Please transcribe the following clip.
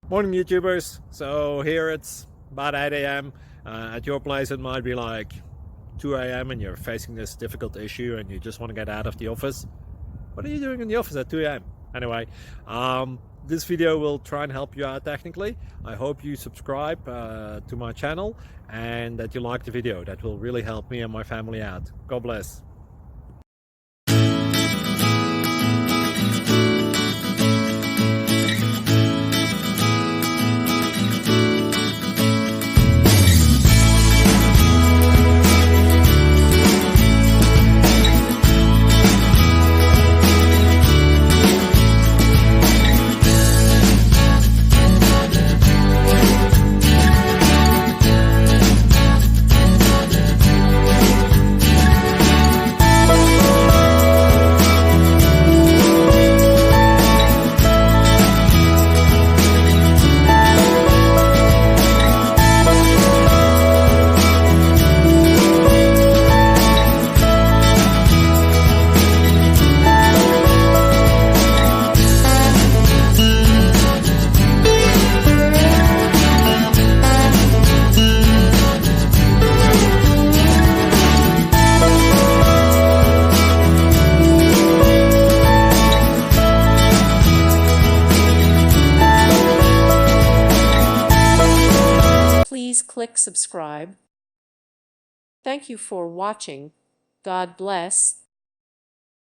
Morning YouTubers. So here it's about 8 a.m. At your place it might be like 2 a.m. and you're facing this difficult issue and you just want to get out of the office. What are you doing in the office at 2 a.m.? Anyway, this video will try and help you out technically. I hope you subscribe to my channel and that you like the video. That will really help me and my family out. God bless. Please click subscribe. Thank you for watching. God bless.